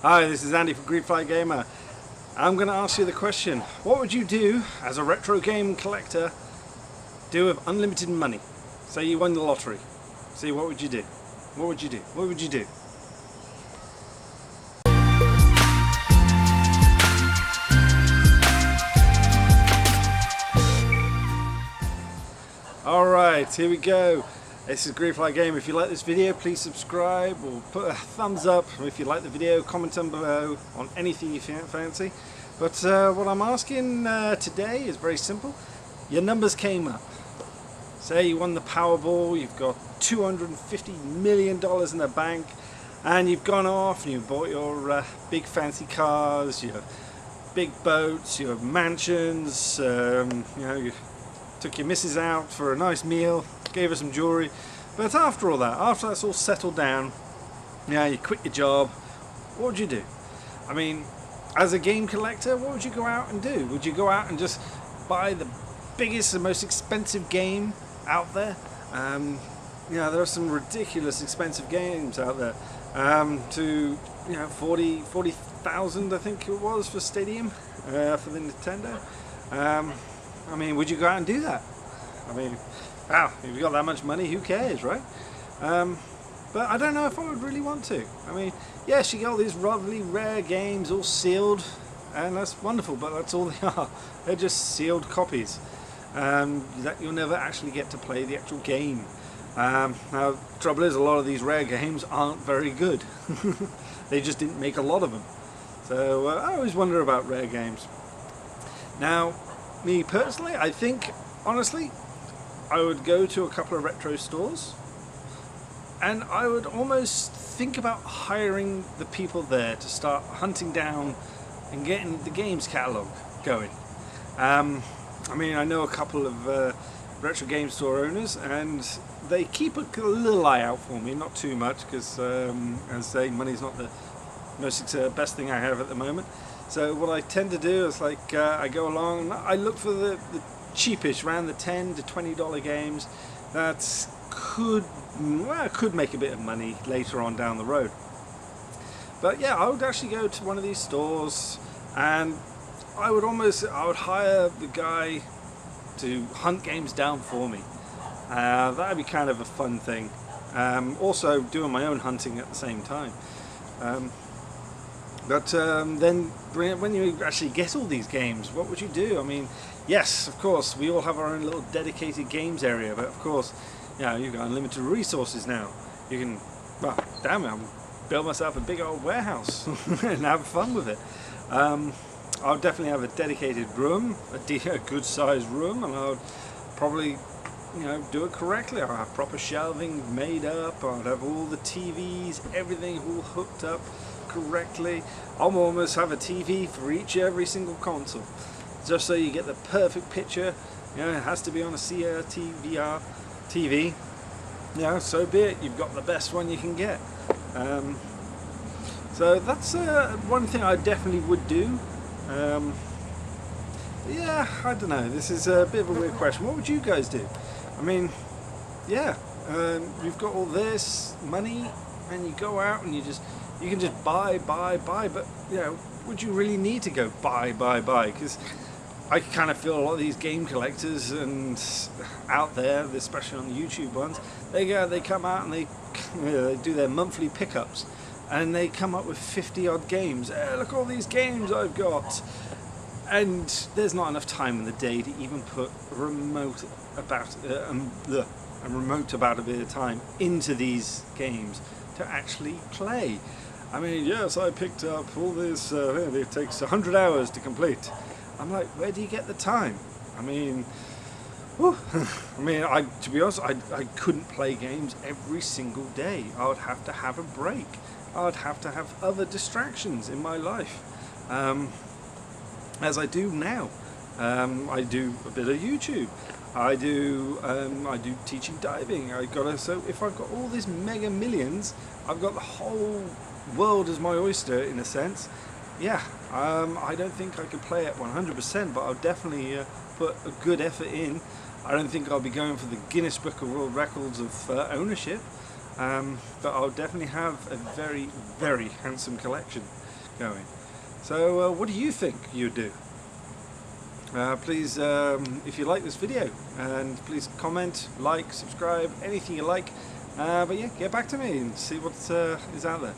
Hi, this is Andy from Greenfly Gamer. I'm going to ask you the question, what would you do as a retro game collector do with unlimited money? Say you won the lottery. See, what would you do? What would you do? What would you do? Alright, here we go. This is Greenfly Game. If you like this video, please subscribe or put a thumbs up. If you like the video, comment down below on anything you fancy. But what I'm asking today is very simple. Your numbers came up. Say you won the Powerball, you've got $250 million in the bank, and you've gone off and you bought your big fancy cars, your big boats, your mansions, you took your missus out for a nice meal, gave her some jewellery. But after that's all settled down, you quit your job, what would you do? I mean, as a game collector, what would you go out and do? Would you go out and just buy the biggest and most expensive game out there? There are some ridiculous expensive games out there. To 40,000 I think it was for Stadium for the Nintendo. I mean, would you go out and do that? I mean, wow, if you've got that much money, who cares, right? But I don't know if I would really want to. I mean, yes, you get all these lovely rare games all sealed, and that's wonderful, but that's all they are. They're just sealed copies. That you'll never actually get to play the actual game. Now, the trouble is, a lot of these rare games aren't very good. They just didn't make a lot of them. So I always wonder about rare games. Now, me personally, I think, honestly, I would go to a couple of retro stores and I would almost think about hiring the people there to start hunting down and getting the games catalogue going. I mean, I know a couple of retro game store owners, and they keep a little eye out for me, not too much, because as I say, money's not the most best thing I have at the moment. So what I tend to do is, like, I go along and I look for the cheapish, around the $10 to $20 games that could make a bit of money later on down the road. But yeah, I would actually go to one of these stores and I would hire the guy to hunt games down for me. That'd be kind of a fun thing. Also doing my own hunting at the same time. But then when you actually get all these games, what would you do? I mean, yes, of course, we all have our own little dedicated games area, but of course, you've got unlimited resources now. You can, well, damn it, I'll build myself a big old warehouse and have fun with it. I'll definitely have a dedicated room, a good sized room, and I'll probably do it correctly. I'll have proper shelving made up, I'll have all the TVs, everything all hooked up correctly. I'll almost have a TV for every single console, just so you get the perfect picture. It has to be on a CRT TV. So be it. You've got the best one you can get. So that's one thing I definitely would do. Yeah, I don't know. This is a bit of a weird question. What would you guys do? I mean, you've got all this money, and you go out and you can just buy, but would you really need to go buy? Because I kind of feel a lot of these game collectors and out there, especially on the YouTube ones, they come out and they do their monthly pickups, and they come up with 50 odd games. Hey, look at all these games I've got. And there's not enough time in the day to even put a remote about a bit of time into these games to actually play. I mean, yes, I picked up all this, it takes 100 hours to complete. I'm like, where do you get the time? I mean, to be honest, I couldn't play games every single day. I would have to have a break. I would have to have other distractions in my life. As I do now. I do a bit of YouTube. I do teaching diving. So if I've got all these mega millions, I've got the whole world as my oyster in a sense. I don't think I could play it 100%, but I'll definitely put a good effort in. I don't think I'll be going for the Guinness Book of World Records of ownership, but I'll definitely have a very, very handsome collection. going. So what do you think you'd do? Please, if you like this video, and please comment, like, subscribe, anything you like. But yeah, get back to me and see what is out there.